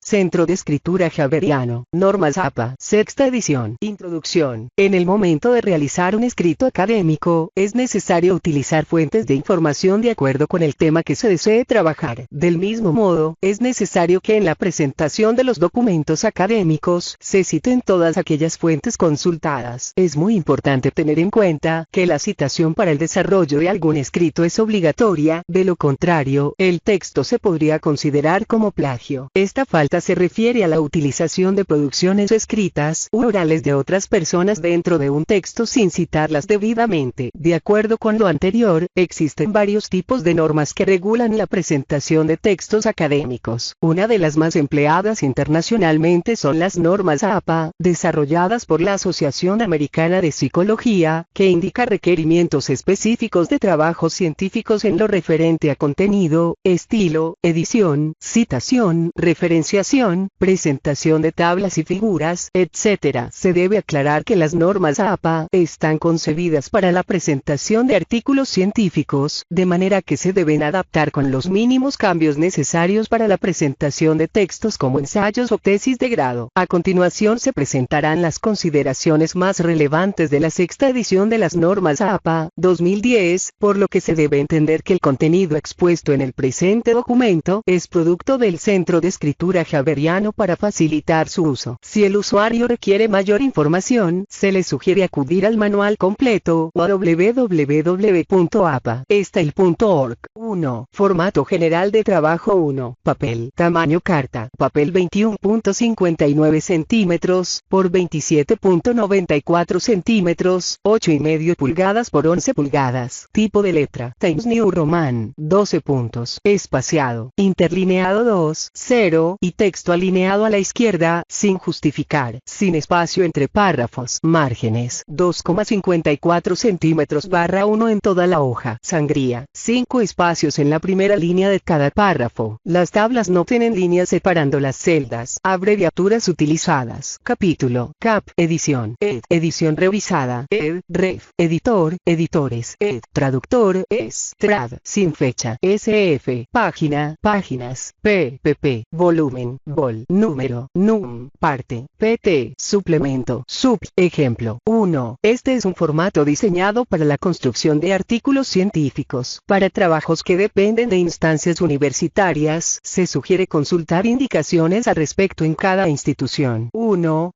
Centro de Escritura Javeriano, Normas APA, sexta edición. Introducción. En el momento de realizar un escrito académico, es necesario utilizar fuentes de información de acuerdo con el tema que se desee trabajar. Del mismo modo, es necesario que en la presentación de los documentos académicos, se citen todas aquellas fuentes consultadas. Es muy importante tener en cuenta que la citación para el desarrollo de algún escrito es obligatoria, de lo contrario, el texto se podría considerar como plagio. Esta falta se refiere a la utilización de producciones escritas u orales de otras personas dentro de un texto sin citarlas debidamente. De acuerdo con lo anterior, existen varios tipos de normas que regulan la presentación de textos académicos. Una de las más empleadas internacionalmente son las normas APA, desarrolladas por la Asociación Americana de Psicología, que indica requerimientos específicos de trabajos científicos en lo referente a contenido, estilo, edición, citación, referenciación, presentación de tablas y figuras, etc. Se debe aclarar que las normas APA están concebidas para la presentación de artículos científicos, de manera que se deben adaptar con los mínimos cambios necesarios para la presentación de textos como ensayos o tesis de grado. A continuación se presentarán las consideraciones más relevantes de la sexta edición de las normas APA 2010, por lo que se debe entender que el contenido expuesto en el presente documento es producto del Centro de Escritura Javeriano para facilitar su uso. Si el usuario requiere mayor información, se le sugiere acudir al manual completo o a www.apastyle.org. 1. Formato general de trabajo 1. Papel. Tamaño carta. Papel 21.59 centímetros por 27.94 centímetros, 8,5 pulgadas por 11 pulgadas. Tipo de letra. Times New Roman. 12 puntos. Espaciado. Interlineado 2, 0 y texto alineado a la izquierda, sin justificar. Sin espacio entre párrafos. Márgenes. 2,54 centímetros barra 1 en toda la hoja. Sangría. 5 espacios en la primera línea de cada párrafo. Las tablas no tienen líneas separando las celdas. Abreviaturas utilizadas. Capítulo. Cap. Edición. Ed. Edición revisada. Ed. Ref. Editor. Editores. Ed. Traductor. Es. Trad. Sin fecha. SF. Página. Páginas. pp. Volumen. Vol. Número. Num. Parte. pt. Suplemento. Sub. Ejemplo. 1. Este es un formato diseñado para la construcción de artículos científicos. Para trabajos que dependen de instancias universitarias, se sugiere consultar indicaciones al respecto en cada institución. 1.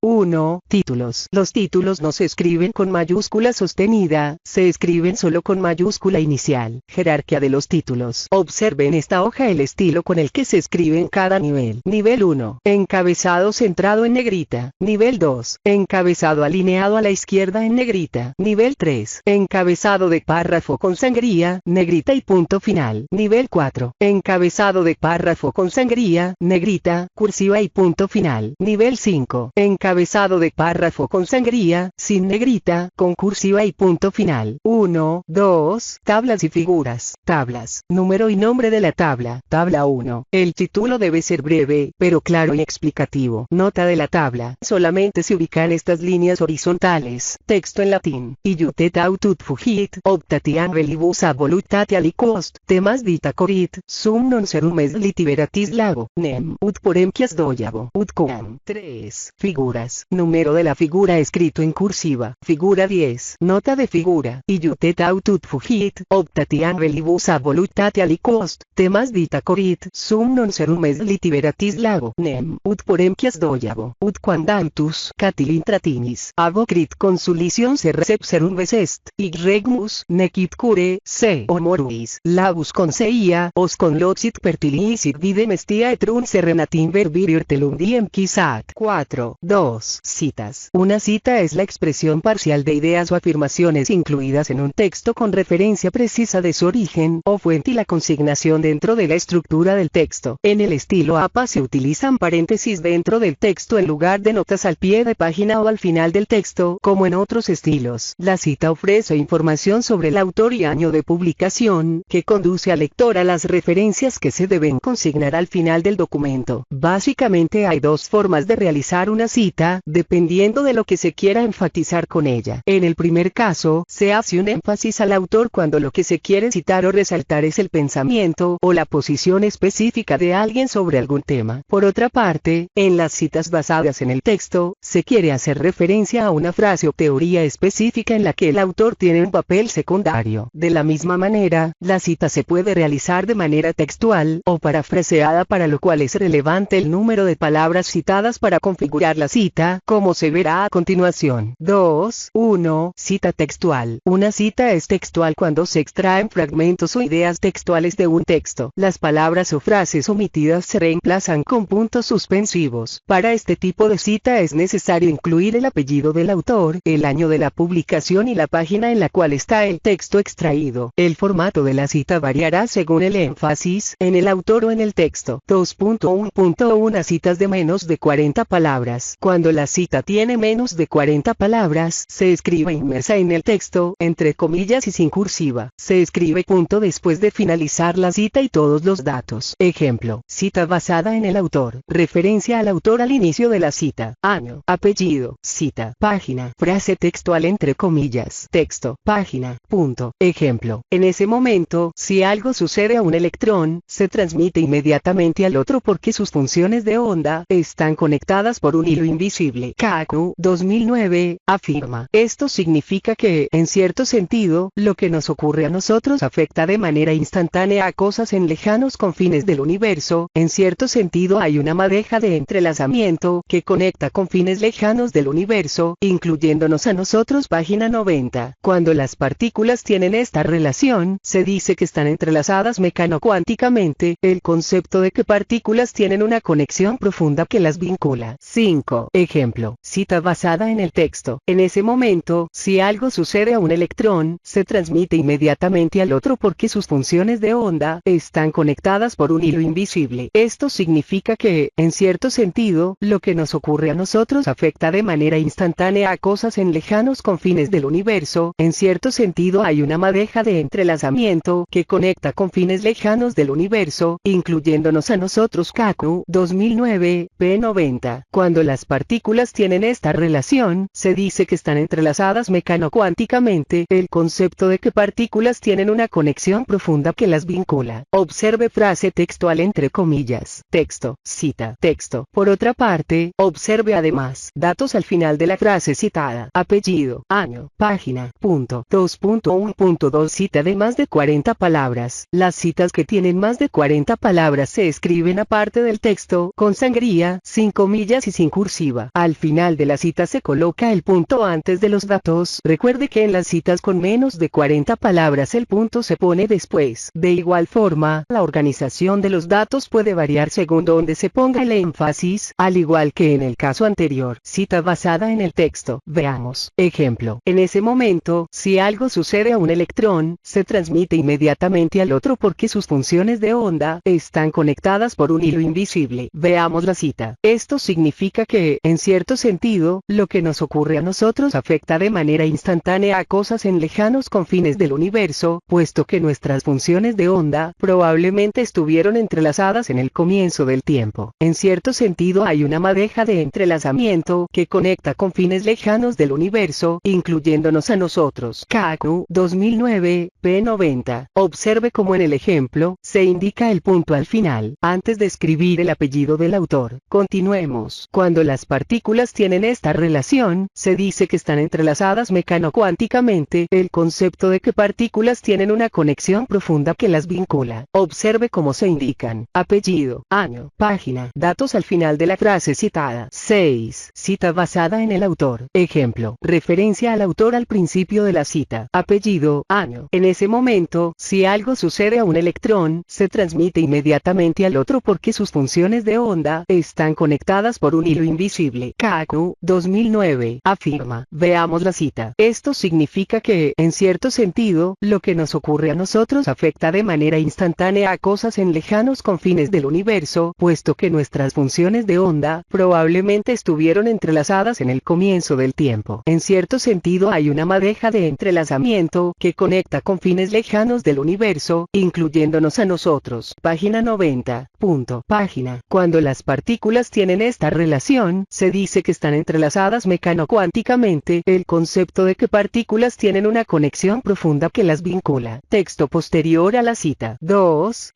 Títulos. Los títulos no se escriben con mayúscula sostenida, se escriben solo con mayúscula inicial. Jerarquía de los títulos. Observe en esta hoja el estilo con el que se escribe en cada nivel. Nivel 1. Encabezado centrado en negrita. Nivel 2. Encabezado alineado a la izquierda en negrita. Nivel 3. Encabezado de párrafo con sangría, negrita y punto final. Nivel 4. Encabezado de párrafo con sangría, negrita, cursiva y punto final. Nivel 5. Encabezado de párrafo con sangría, sin negrita, con cursiva y punto final. 1, 2. Tablas y figuras. Tablas. Número y nombre de la tabla. Tabla 1. El título debe ser breve, pero claro y explicativo. Nota de la tabla. Solamente se ubican estas líneas horizontales. Texto en latín. Iutet autut fugit, optatiam velibus abolutati aliquost, temas dita corit, sum non serum es litiberatis lago, nem, ut poremquias doyavo, ut coam. 3. Figuras. Número de la figura escrito en cursiva. Figura 10. Nota de figura. Iutet autut fugit, optatiam velibus abolutati aliquost, temas dita corit, sum non serum es litiberatis lago, nem, ut poremquias doyavo, ut quandantus, catilintratinis, abocrit consulicion se recepserum est, ig regmus, necit cure, se homoruis, labus conseia, os conloxit pertilisit videm estia et run serenatim verbirior telum diem quisat. 4. 2. Citas. Una cita es la expresión parcial de ideas o afirmaciones incluidas en un texto con referencia precisa de su origen o fuente y la consignación dentro de la estructura del texto. En el estilo APA se utilizan paréntesis dentro del texto en lugar de notas al pie de página o al final del texto, como en otros estilos. La cita ofrece información sobre el autor y año de publicación, que conduce al lector a las referencias que se deben consignar al final del documento. Básicamente hay dos formas de realizar una cita, dependiendo de lo que se quiera enfatizar con ella. En el primer caso, se hace un énfasis al autor cuando lo que se quiere citar o resaltar es el pensamiento o la posición específica de alguien sobre algún tema. cita. Por otra parte, en las citas basadas en el texto, se quiere hacer referencia a una frase o teoría específica en la que el autor tiene un papel secundario. De la misma manera, la cita se puede realizar de manera textual o parafraseada, para lo cual es relevante el número de palabras citadas para configurar la cita, como se verá a continuación. 2. 1. Cita textual. Una cita es textual cuando se extraen fragmentos o ideas textuales de un texto. Las palabras o frases omitidas se reemplazan con puntos suspensivos. Para este tipo de cita es necesario incluir el apellido del autor, el año de la publicación y la página en la cual está el texto extraído. El formato de la cita variará según el énfasis en el autor o en el texto. 2.1.1 Citas de menos de 40 palabras. Cuando la cita tiene menos de 40 palabras, se escribe inmersa en el texto, entre comillas y sin cursiva. Se escribe punto después de finalizar la cita y todos los datos. Ejemplo: cita basada en el autor. Referencia al autor al inicio de la cita. Año, apellido, cita, página, frase textual entre comillas, texto, página, punto. Ejemplo: en ese momento, si algo sucede a un electrón, se transmite inmediatamente al otro porque sus funciones de onda están conectadas por un hilo invisible. Kaku, 2009, afirma: esto significa que, en cierto sentido, lo que nos ocurre a nosotros afecta de manera instantánea a cosas en lejanos confines del universo. En cierto sentido hay una madeja de entrelazamiento que conecta confines lejanos del universo, incluyéndonos a nosotros. Página 90. Cuando las partículas tienen esta relación, se dice que están entrelazadas mecano-cuánticamente. El concepto de que partículas tienen una conexión profunda que las vincula. 5. Ejemplo: cita basada en el texto. En ese momento, si algo sucede a un electrón, se transmite inmediatamente al otro porque sus funciones de onda están conectadas por un hilo invisible. Esto significa que, en cierto sentido, lo que nos ocurre a nosotros afecta de manera instantánea a cosas en lejanos confines del universo. En cierto sentido hay una madeja de entrelazamiento que conecta confines lejanos del universo, incluyéndonos a nosotros. Kaku, 2009, p. 90. Cuando las partículas tienen esta relación, se dice que están entrelazadas mecano-cuánticamente. El concepto de que partículas tienen una conexión profunda que las vincula. Observe frase textual entre comillas, texto, cita, texto. Por otra parte, observe además datos al final de la frase citada: apellido, año, página, punto. 2.1.2 Cita de más de 40 palabras. Las citas que tienen más de 40 palabras se escriben aparte del texto, con sangría, sin comillas y sin cursiva. Al final de la cita se coloca el punto antes de los datos. Recuerde que en las citas con menos de 40 palabras el punto se pone después. De igual forma, la organización de los datos puede variar según donde se ponga el énfasis, al igual que en el caso anterior. Cita basada en el texto. Veamos. Ejemplo: en ese momento, si algo sucede a un electrón, se transmite inmediatamente al otro porque sus funciones de onda están conectadas por un hilo invisible. Veamos la cita. Esto significa que, en cierto sentido, lo que nos ocurre a nosotros afecta de manera instantánea a cosas en lejanos confines del universo, puesto que nuestras funciones de onda probablemente estuvieron entrelazadas en el comienzo del tiempo. En cierto sentido hay una madeja de entrelazamiento que conecta confines lejanos del universo, incluyéndonos a nosotros. Kaku, 2009, p. 90. Observe cómo en el ejemplo, se indica el punto al final, antes de escribir el apellido del autor. Continuemos. Cuando las partículas tienen esta relación, se dice que están entrelazadas mecano-cuánticamente. El concepto de que partículas tienen una conexión profunda que las vincula. Observe cómo se indican: apellido, año, página, datos al final de la frase citada. 6. Cita basada en el autor. Ejemplo: referencia al autor al principio de la cita. Apellido, año. En ese momento, si algo sucede a un electrón, se transmite inmediatamente al otro porque sus funciones de onda están conectadas por un hilo invisible. Kaku, 2009, afirma: veamos la cita. Esto significa que, en cierto sentido, lo que nos ocurre a nosotros afecta de manera instantánea a cosas en lejanos confines del universo, puesto que nuestras funciones de onda probablemente estuvieron entrelazadas en el comienzo del tiempo. En cierto sentido hay una madeja de entrelazamiento que conecta confines lejanos del universo, incluyéndonos a nosotros. Página 90. Punto. Página. Cuando las partículas tienen esta relación, se dice que están entrelazadas mecano-cuánticamente. El concepto de que partículas tienen una conexión profunda que las vincula. Texto posterior a la cita. 2.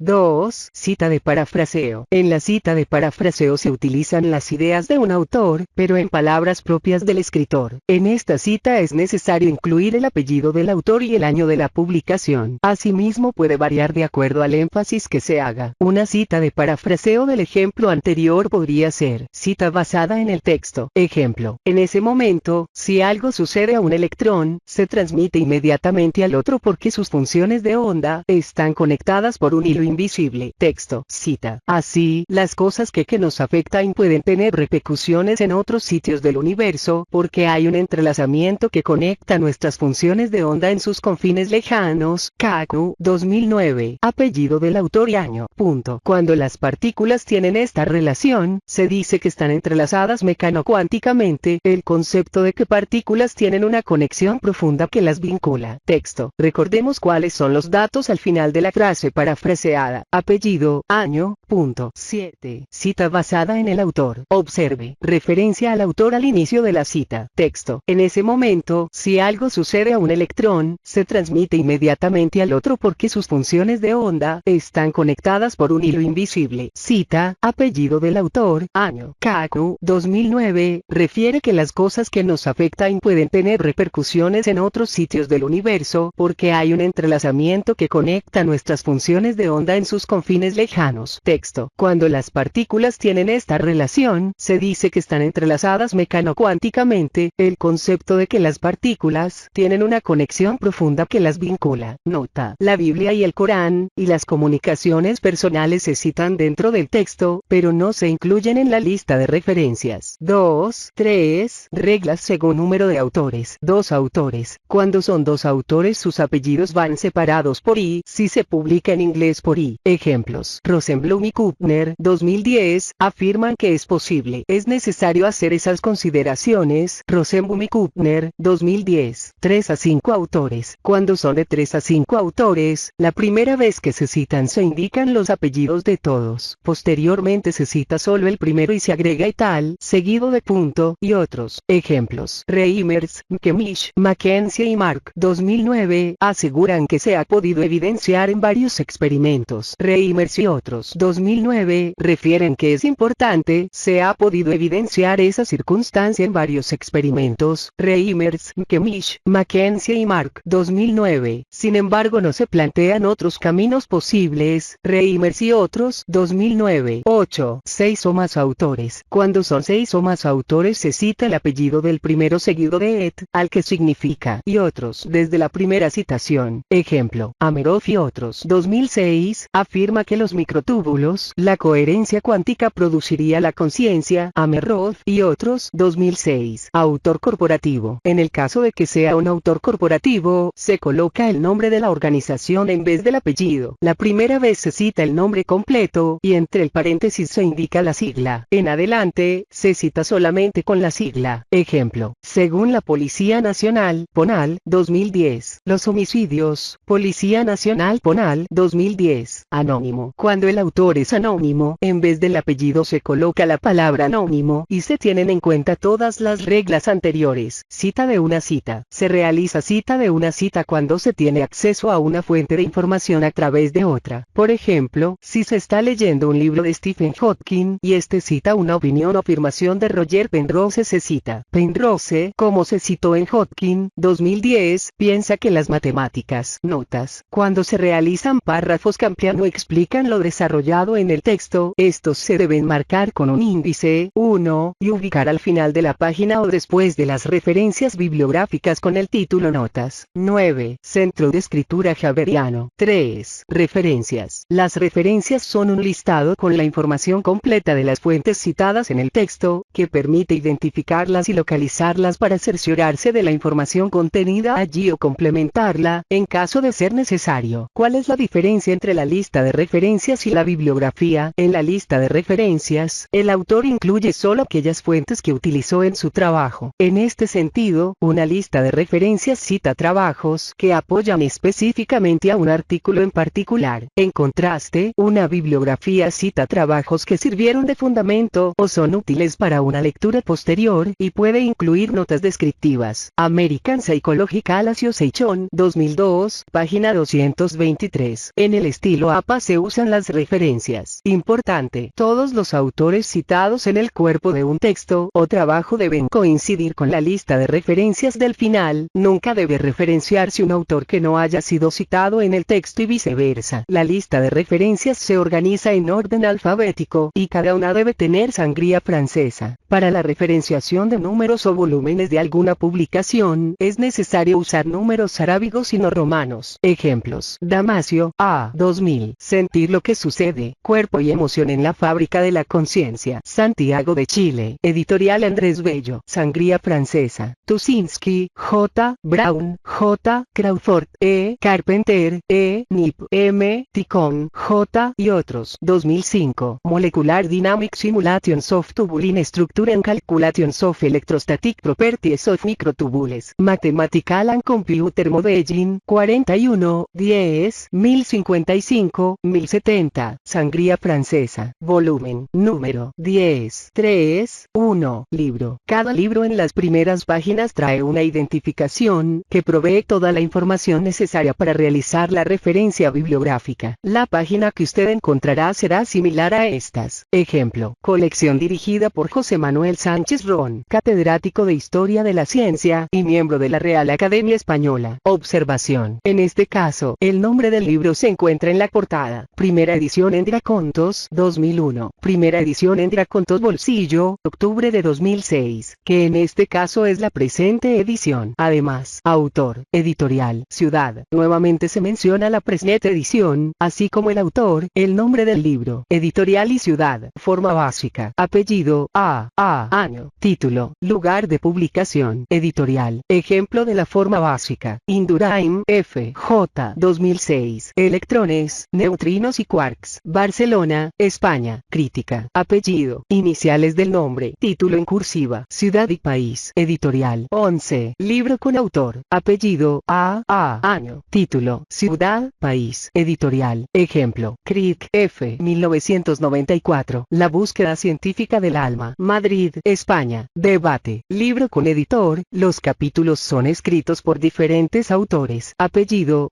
Cita de parafraseo. En la cita de parafraseo se utilizan las ideas de un autor, pero en palabras propias del escritor. En esta cita es necesario incluir el apellido del autor y el año de la publicación. Asimismo puede variar de acuerdo al énfasis que se haga. Una cita de parafraseo del ejemplo anterior podría ser: cita basada en el texto. Ejemplo: en ese momento, si algo sucede a un electrón, se transmite inmediatamente al otro porque sus funciones de onda están conectadas por un hilo invisible. Texto. Cita. Así, las cosas que nos afectan pueden tener repercusiones en otros sitios del universo, porque hay un entrelazamiento que conecta nuestras funciones de onda en sus confines lejanos. Kaku, 2009. Apellido del autor y año. Punto. Cuando las partículas tienen esta relación, se dice que están entrelazadas mecano-cuánticamente, el concepto de que partículas tienen una conexión profunda que las vincula. Texto. Recordemos cuáles son los datos al final de la frase parafraseada. Apellido, año, punto. 7. Cita basada en el autor. Observe. Referencia al autor al inicio de la cita. Texto. En ese momento, si algo sucede a un electrón, se transmite inmediatamente al otro porque sus funciones de onda están conectadas por un hilo invisible. Cita. Apellido del autor, año. Kaku, 2009. Refiere que las cosas que nos afectan pueden tener repercusiones en otros sitios del universo, porque hay un entrelazamiento que conecta nuestras funciones de onda en sus confines lejanos. Texto. Cuando las partículas tienen esta relación, se dice que están entrelazadas mecano-cuánticamente, el concepto de que las partículas tienen una conexión profunda que las vincula. Nota. La Biblia y el Corán, y las comunicaciones personales se citan dentro del texto, pero no se incluyen en la lista de referencias. 2. 3. Reglas según número de autores. 2 autores. Cuando son 2 autores sus apellidos van separados por I, si se publica en inglés por I. Ejemplos. Rosenblum y Kuttner, 2010, afirman que es posible. Es necesario hacer esas consideraciones. Rosenblum y Kuttner, 2010. 3 a 5 autores. Cuando son de 3 a 5 autores, la primera vez que se citan se indican los apellidos de todos. Posteriormente se cita solo el primero y se agrega y tal, seguido de punto, y otros. Ejemplos. Reimers, Kemish, Mackenzie y Mark, 2009, aseguran que se ha podido evidenciar en varios experimentos. Reimers y otros, 2009, refieren que es importante, se ha podido evidenciar esa circunstancia en varios experimentos. Reimers, Kemish, Mackenzie y Mark, 2009. Sin embargo no se plantean otros caminos posibles. Reimers y otros, 2009. 8. 6 o más autores. Cuando son 6 o más autores se cita el apellido del primero seguido de et, al que significa, y otros, desde la primera citación. Ejemplo. Ameroff y otros, 2006, afirma que los microtúbulos, la coherencia cuántica produciría la conciencia. Ameroff y otros, 2006. Autor corporativo. En el caso de que sea un autor corporativo, se coloca el nombre de la organización en vez del apellido. La primera vez se cita el nombre completo, y entre el paréntesis se indica la sigla. En adelante, se cita solamente con la sigla. Ejemplo. Según la Policía Nacional, PONAL, 2010. Los homicidios, Policía Nacional PONAL, 2010. Anónimo. Cuando el autor es anónimo, en vez del apellido se coloca la palabra anónimo, y se tienen en cuenta todas las reglas anteriores. Cita de una cita. Se realiza cita de una cita cuando se tiene acceso a una fuente de información a través de otra. Por ejemplo, si se está leyendo un libro de Stephen Hawking, y este cita una opinión o afirmación de Roger Penrose, se cita. Penrose, como se citó en Hawking, 2010, piensa que las matemáticas. Notas. Cuando se realizan párrafos que amplían o explican lo desarrollado en el texto, estos se deben marcar con un índice 1, y ubicar al final de la página o después de las referencias bibliográficas con el título Notas. 9. Centro de Escritura Javeriano. 3. Referencias. Las referencias son un listado con la información completa de las fuentes citadas en el texto, que permite identificarlas y localizarlas para cerciorarse de la información contenida allí o complementarla, en caso de ser necesario. ¿Cuál es la diferencia entre la lista de referencias y la bibliografía? En la lista de referencias, el autor incluye solo aquellas fuentes que utilizó en su trabajo. En este sentido, una lista de referencias cita trabajos que apoyan específicamente a un artículo en particular. En contraste, una bibliografía cita trabajos que sirvieron de fundamento o son útiles para una lectura posterior y puede incluir notas descriptivas. American Psychological Association, 2002, página 223. En el estilo APA se usan las referencias importante. Todos los autores citados en el cuerpo de un texto o trabajo deben coincidir con la lista de referencias del final. Nunca debe referenciarse un autor que no haya sido citado en el texto y viceversa. La lista de referencias se organiza en orden alfabético y cada una debe tener sangría francesa. Para la referenciación de números o volúmenes de alguna publicación, es necesario usar números arábigos y no romanos. Ejemplos: Damasio, A. 2000. Sentir lo que sucede, cuerpo y emoción en la fábrica de la conciencia. Santiago de Chile. Editorial Andrés Bello. Sangría francesa. Tuschinski, J. Brown, J. Crawford, E. Carpenter, E. Nip, M. Ticon, J. y otros. 2005. Molecular Dynamic Simulations of Tubulin Structure and Calculations of Electrostatic Properties of Microtubules. Mathematical and Computer Modeling. 41, 10, 1055, 1070. Sangría francesa. Volumen, número, 10, 3, 1. Libro. Cada libro en las primeras páginas trae una identificación, que provee toda la información necesaria para realizar la referencia bibliográfica. La página que usted encontrará será similar a estas. Ejemplo: colección dirigida por José Manuel Sánchez Ron, catedrático de Historia de la Ciencia, y miembro de la Real Academia Española. Observación: en este caso, el nombre del libro se encuentra en la portada. Primera edición en Dracontos, 2001. Primera edición en Dracontos Bolsillo, octubre de 2006, que en este caso es la presente edición. Además, autor, editorial, ciudad. Nuevamente se menciona la presente edición, así como el autor, el nombre del libro, editorial y ciudad. Forma básica: apellido, año, título, lugar de publicación, editorial. Ejemplo de la forma básica: Indurain, F. J. 2006. Electrones, neutrinos y quarks. Barcelona, España. Crítica. Apellido, iniciales del nombre, título en cursiva, ciudad y país. Editorial. 11. Libro con autor, apellido, año, título, ciudad, país. Editorial. Ejemplo: Crick, F. 1994. La búsqueda científica del alma. Madrid, España. Debate. Libro con editor. Los capítulos son escritos por diferentes autores. Apellido,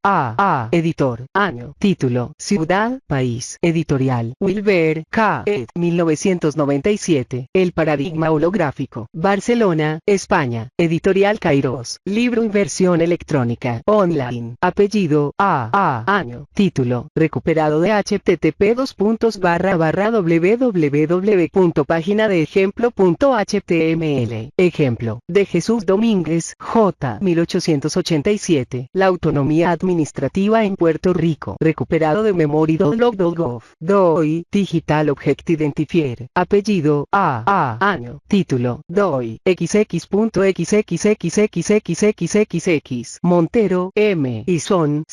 editor, año, título, ciudad, país. Editorial. Wilber, K. ed. 1997. El paradigma holográfico. Barcelona, España. Editorial Kairos. Libro en versión electrónica. Online. Apellido, año, título, recuperado de http://www.paginadeejemplo.html. Ejemplo: de Jesús Domínguez, J. 1887. La autonomía administrativa en Puerto Rico. Recuperado de memory.log.gov. DOI, Digital Object Identifier. Apellido, año, título, DOI, xx.xxxxxxxxx. Montero, M. y son,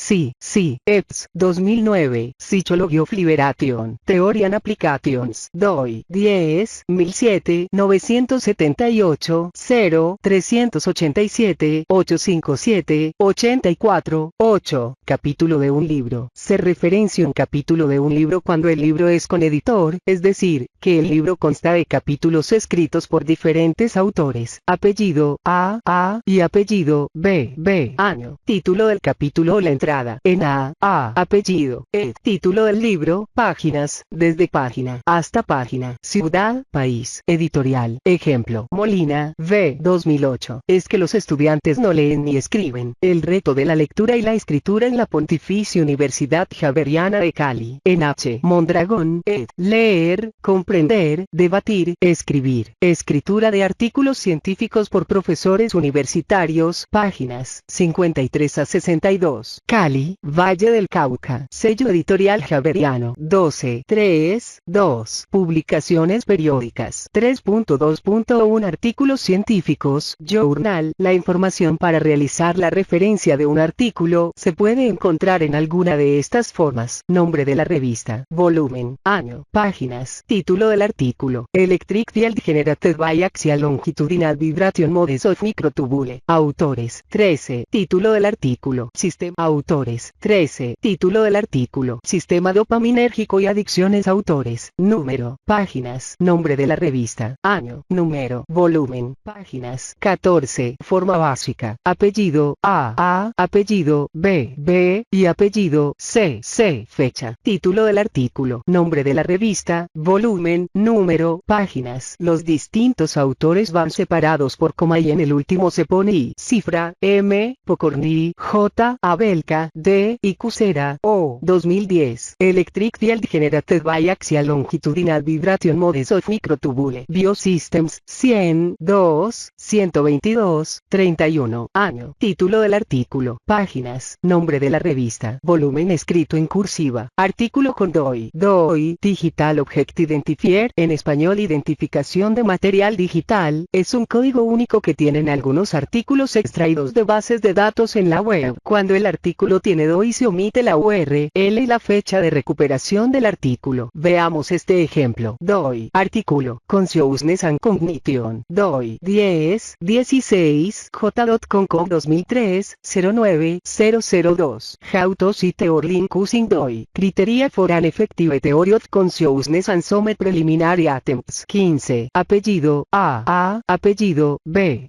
EPS, 2009. Psychology of Liberation. Theory and Applications. DOI, 10, 1007, 978, 0, 387, 857, 84, 8. Capítulo de un libro. Se referencia un capítulo de un libro cuando el libro es con editor, es decir, que el libro consta de capítulos escritos por diferentes autores. Apellido, A, y apellido, B, año, título del capítulo o la entrada. En A, apellido, título del libro, páginas, desde página hasta página. Ciudad, país. Editorial. Ejemplo: Molina, V. 2008. Es que los estudiantes no leen ni escriben. El reto de la lectura y la escritura en la Pontificia Universidad Javeriana de Cali. En H. Mondragón, ed. Leer, comprender, debatir, escribir. Escritura de artículos científicos por profesores universitarios. Páginas 53 a 62. Cali, Valle del Cauca. Sello editorial Javeriano. 12, 3, 2. Publicaciones periódicas. 3.2.1 Artículos científicos. Journal. La información para realizar la referencia de un artículo se puede encontrar en alguna de estas formas: nombre de la revista, volumen, año, páginas, título del artículo. Electric Field Generated by Axial Longitudinal Vibration Modes of Microtubule. Autores. 13. Título del artículo. Sistema. Autores. 13. Título del artículo. Sistema dopaminérgico y adicciones. Autores. Número. Páginas. Nombre de la revista. Año. Número. Volumen. Páginas. 14. Forma básica. Apellido, A, apellido, B, y apellido, C. Fecha. Título del artículo. nombre de la revista, volumen, número, páginas. Los distintos autores van separados por coma y en el último se pone I, cifra, M, Pokorny, J, Abelka, D, y Kucera, O. 2010. Electric Field Generated by Axial Longitudinal Vibration Modes of Microtubule Biosystems, 100, 2, 122, 31. Año. Título del artículo. Páginas. Nombre de la revista. Volumen escrito en cursiva. Artículo con DOI. DOI, Digital Object Identifier, en español identificación de material digital, es un código único que tienen algunos artículos extraídos de bases de datos en la web. Cuando el artículo tiene DOI se omite la URL y la fecha de recuperación del artículo. Veamos este ejemplo. DOI. Artículo. Consciousness and Cognition. DOI. 10, 16, J.com 2003, 09, 002. How to cite or link using DOI. Criteria for an effective theory of consciousness and some preliminary attempts. 15. Apellido A, apellido B,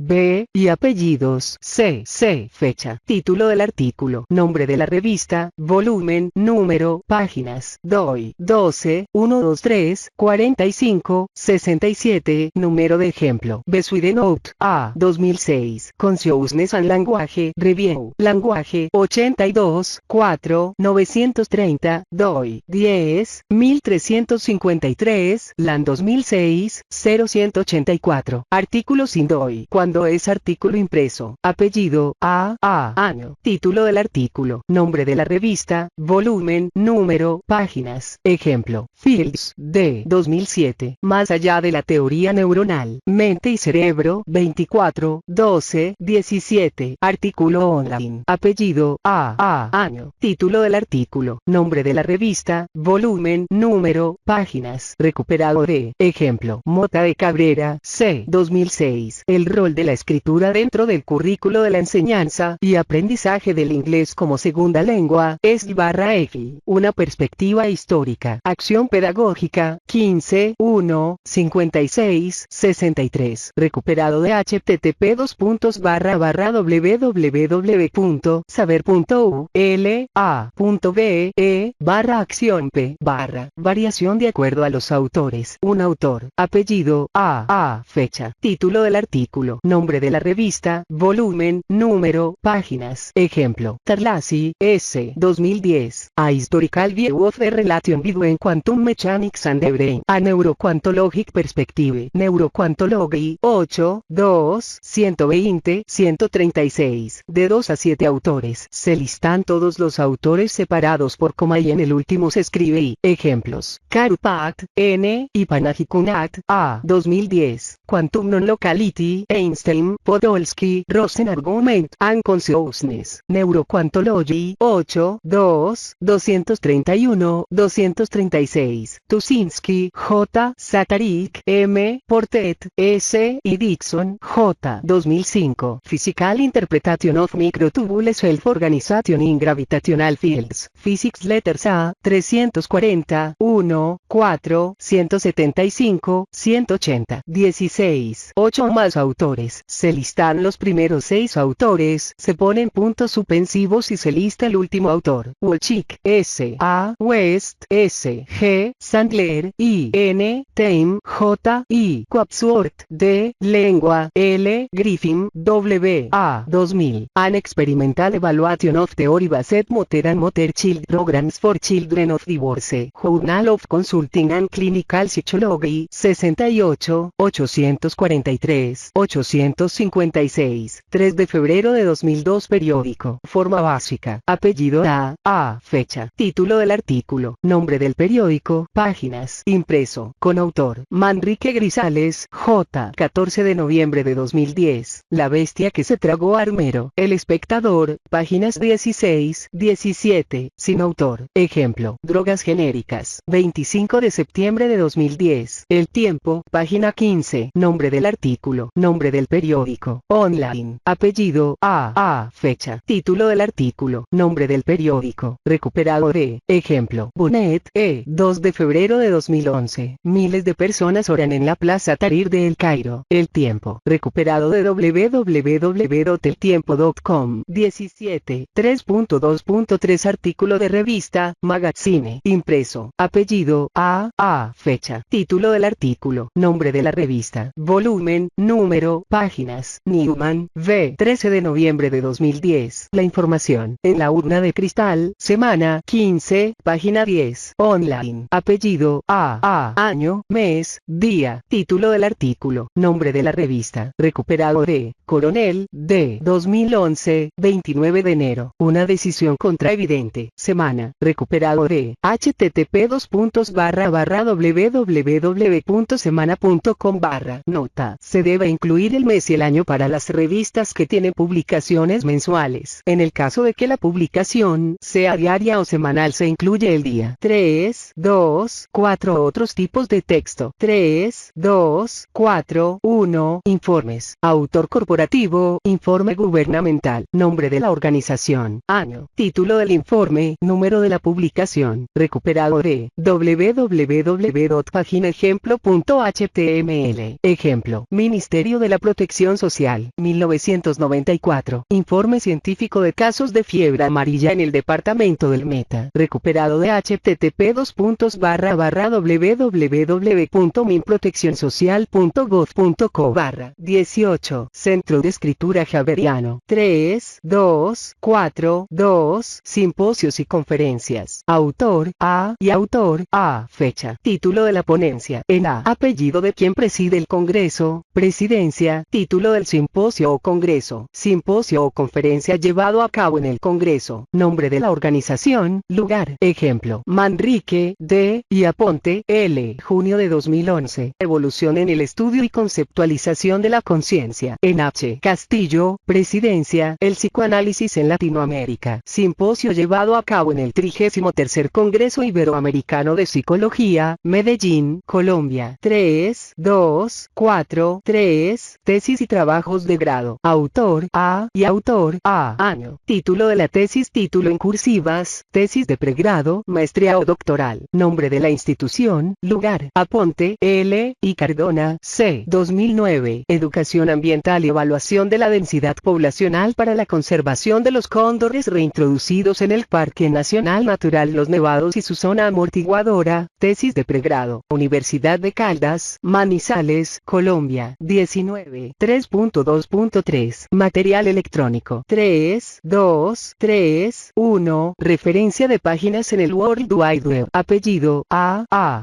y apellidos C. Fecha. Título del artículo. Nombre de la revista, volumen, número, páginas. DOI. 12, 123, 45, 67. Número de ejemplo. Beswide Note A. 2006. Consciousness and Language Review. Language 82, 4, 930. DOI. 10, 1353. LAN 2006, 0184. Artículo sin DOI. Cuando es artículo impreso. Apellido A. Año. Título del artículo. Nombre de la revista, volumen, número, páginas. Ejemplo. Fields, D. 2007. Más allá de la teoría neuronal. Mente y cerebro. 24, 12, 17. Artículo online. Apellido A. Año. Título del artículo. Nombre de la revista, volumen, número, páginas. Recuperado de. Ejemplo. Mota de Cabrera, C. 2006. El rol de la escritura dentro del currículo de la enseñanza y aprendizaje del inglés como segunda lengua, es/X. Una perspectiva histórica. Acción pedagógica, 15, 1, 56, 63. Recuperado de http://www.saber.ula.be/acción p/ variación de acuerdo a los autores. Un autor. Apellido A. Fecha. Título del artículo. Nombre de la revista, volumen, número, páginas. Ejemplo. Tarlacy, S. 2010. A Historical View of the Relation Between Quantum Mechanics and the Brain. A Neuroquantologic Perspective. Neuroquantology, 8, 2, 120, 136. De 2 a 7 autores. Se listan todos los autores separados por coma y en el último se escribe I. Ejemplos. Karupat, N. y Panajikunath, A. 2010. Quantum Non-Locality, Einstein, Podolsky, Rosen Argument and Consciousness. Neuroquantology, 8, 2, 231, 236. Tuszynski, J. Satarik, M. Portet, S. y Dixon, J. 2005. Physical Interpretation of Microtubule Self-Organization in Gravitational Fields. Physics Letters A. 340, 1, 4, 175, 180. 16. 8 o más autores. Se listan los primeros 6 autores, se ponen puntos suspensivos y se lista el último autor. Wolchik, S. A. West, S. G. Sandler, I. N. Time, J. I. Quapsworth, D. Lengua, L. Griffin, W. A. 2000. An Experimental Evaluation of Theory Based Motor and Motor Child Programs for Children of Divorce. Journal of Consulting and Clinical Psychology, 68, 843, 856. 3 de febrero de 2002. Periódico. Forma básica. Apellido A. Fecha. Título del artículo. Nombre del periódico. Páginas. Impreso. Con autor. Manrique Grisales, J. 14 de noviembre de 2010. La bestia que se tragó a Armero. El Espectador. Páginas 16, 17. Sin autor. Ejemplo. Drogas genéricas. 25 de septiembre de 2010. El Tiempo. Página 15. Nombre del artículo. Nombre del periódico. Online. Apellido A. Fecha. Título del artículo. Nombre del periódico. Recuperado de. Ejemplo. Bunet, E. 2 de febrero de 2011. Miles de personas oran en la Plaza Tahrir de El Cairo. El Tiempo. Recuperado de www.eltiempo.com. 17. 3.2.3. Artículo de revista, magazine. Impreso. Congreso. Apellido, fecha. Título del artículo. Nombre de la revista. Volumen, número, páginas. Newman, V. 13 de noviembre de 2010. La información. En la urna de cristal. Semana 15, página 10. Online. Apellido, año, mes, día. Título del artículo. Nombre de la revista. Recuperado de Coronel, D. 2011, 29 de enero. Una decisión contraevidente. Semana. Recuperado de http://www.semana.com/. Nota. Se debe incluir el mes y el año para las revistas que tienen publicaciones mensuales. En el caso de que la publicación sea diaria o semanal, se incluye el día. 3, 2, 4. Otros tipos de texto. 3, 2, 4, 1. Informes. Autor corporativo. Informe gubernamental. Nombre de la organización. Año. Título del informe. Número de la publicación. Recuperado de www.paginaejemplo.html. Ejemplo. Ministerio de la Protección Social. 1994. Informe científico de casos de fiebre amarilla en el departamento del Meta. Recuperado de http://www.minproteccionsocial.gov.co. 18. Centro de Escritura Javeriano. 3, 2, 4, 2. Simposios y conferencias. Autor, y autor, fecha. Título de la ponencia. En apellido de quien preside el Congreso. Presidencia. Título del simposio o congreso. Simposio o conferencia llevado a cabo en el Congreso. Nombre de la organización. Lugar. Ejemplo. Manrique, D. y Aponte, L. Junio de 2011. Evolución en el estudio y conceptualización de la conciencia. En H. Castillo. Presidencia. El psicoanálisis en Latinoamérica. Simposio llevado a cabo en el 33º Congreso Iberoamericano de Psicología. Medellín, Colombia. 3, 2, 4, 3. Tesis y trabajos de grado. Autor, y autor, año. Título de la tesis. Título en cursivas. Tesis de pregrado, maestría o doctoral. Nombre de la institución. Lugar. Aponte, L. y Cardona, C. 2009. Educación ambiental y evaluación de la densidad poblacional para la conservación de los cóndores reintroducidos en el Parque Nacional Natural Los Nevados y su zona amortiguadora. Tesis de pregrado. Universidad de Caldas, Manizales, Colombia. 19. 3.2.3. Material electrónico. 3, 2, 3, 1. Referencia de páginas en el World Wide Web. Apellido,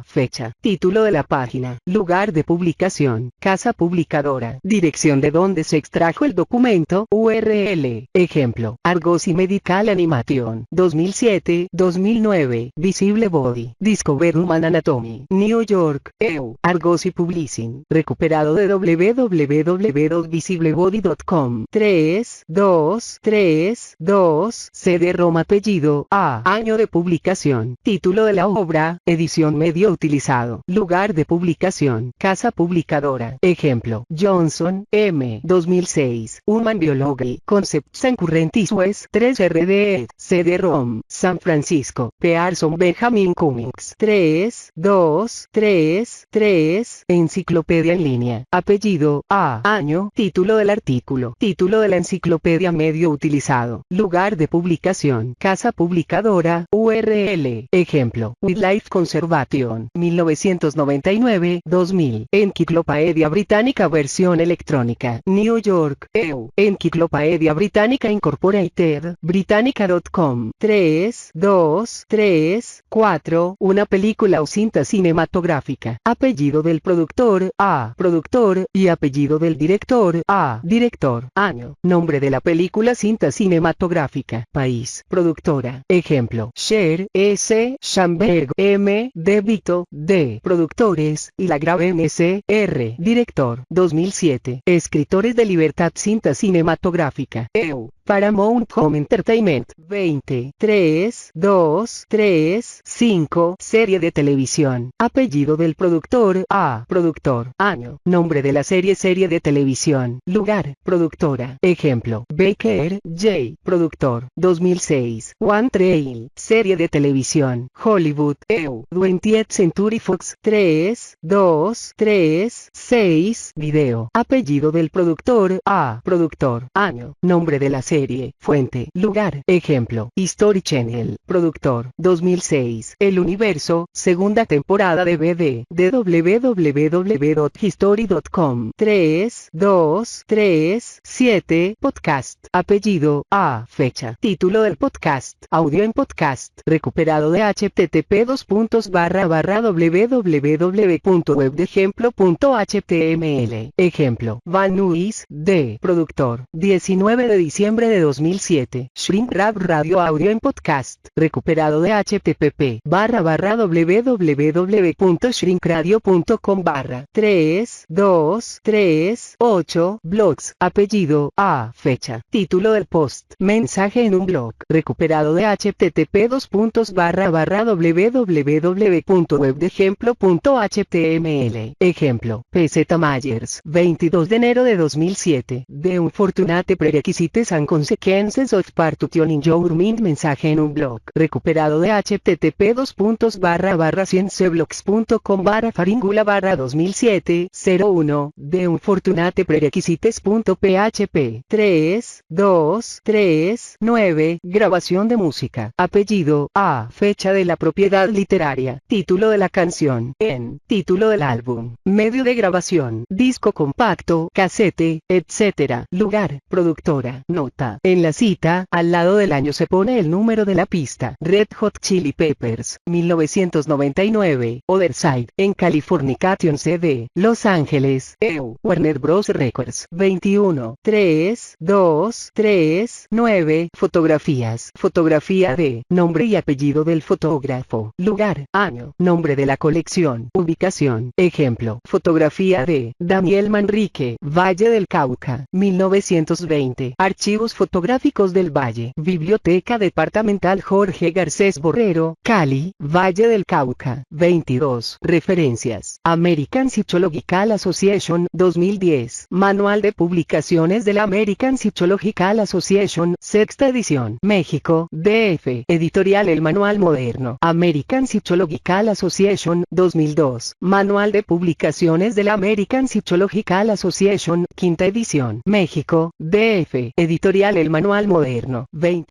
fecha. Título de la página. Lugar de publicación. Casa publicadora. Dirección de donde se extrajo el documento. URL. Ejemplo. Argosy Medical Animation. 2007, 2009. Visible Body. Discover Human Anatomy. New York, EU. Argosy Publishing. Recuperado de www.visiblebody.com. 3, 2, 3, 2. CD-ROM. Apellido, año de publicación. Título de la obra. Edición medio utilizado. Lugar de publicación. Casa publicadora. Ejemplo. Johnson, M. 2006. Human Biology. Concepts and Current Issues. 3 RD. CD-ROM. San Francisco. Pearson Benjamin Cummings. 3, 2, 3, 3. Enciclopedia en línea. Apellido, año. Título del artículo. Título de la enciclopedia medio utilizado. Lugar de publicación. Casa publicadora. URL. Ejemplo. Wildlife Conservation. 1999, 2000. Enciclopedia Británica versión electrónica. New York, EU. Enciclopedia Británica Incorporated. Britannica.com. 3, 2, 3, 4. Una película o cinta cinematográfica. Apellido del productor, productor, y apellido del director, director. Año. Nombre de la película cinta cinematográfica. País. Productora. Ejemplo. Cher, S. Schamberg, M. De Vito, D. Productores, y la Graven, S. R. Director. 2007. Escritores de libertad cinta cinematográfica. EU. Paramount Home Entertainment. 20. 3, 2, 3, 5. Serie de televisión. Apellido del productor, productor. Año. Nombre de la serie. Serie de televisión. Lugar. Productora. Ejemplo. Baker, J. Productor. 2006. One Trail. Serie de televisión. Hollywood, EU. 20th Century Fox. 3, 2, 3, 6. Video. Apellido del productor, productor. Año. Nombre de la serie. serie. Fuente. Lugar. Ejemplo. History Channel. Productor. 2006. El Universo. Segunda temporada DVD. De www.history.com. 3, 2, 3, 7. Podcast. Apellido. A. Fecha. Título del podcast. Audio en podcast. Recuperado de http://www.webdejemplo.html. Ejemplo. Van Nuys, D. Productor. 19 de diciembre de 2007. Shrink Rap Radio Audio en podcast. Recuperado de http://www.shrinkradio.com/ 3, 2, 3, 8. Blogs. Apellido. A. Fecha. Título del post. Mensaje en un blog. Recuperado de http://www.webdejemplo.html. Ejemplo. PZ Myers. 22 de enero de 2007. The Unfortunate Prerequisites and Consequences of Partution in Your Mind. Mensaje en un blog. Recuperado de http://scienceblogs.com/ faríngula /2007 01. The Unfortunate Prerequisites.php. 3, 2, 3, 9. Grabación de música. Apellido. A. Fecha de la propiedad literaria. Título de la canción. En. Título del álbum. Medio de grabación. Disco compacto, casete, etc. Lugar. Productora. Nota. En la cita, al lado del año se pone el número de la pista. Red Hot Chili Peppers, 1999. Other Side. En Californication CD. Los Ángeles. Warner Bros. Records. 21. 3, 2, 3, 9. Fotografías. Fotografía de. Nombre y apellido del fotógrafo. Lugar. Año. Nombre de la colección. Ubicación. Ejemplo. Fotografía de. Daniel Manrique. Valle del Cauca. 1920. Archivos fotográficos del Valle. Biblioteca Departamental Jorge Garcés Borrero. Cali. Valle del Cauca. 22. Referencias. American Psychological Association. 2010. Manual de publicaciones de la American Psychological Association. Sexta edición. México. DF. Editorial El Manual Moderno. American Psychological Association. 2002. Manual de publicaciones de la American Psychological Association. Quinta edición. México. DF. Editorial El Manual Moderno. 20.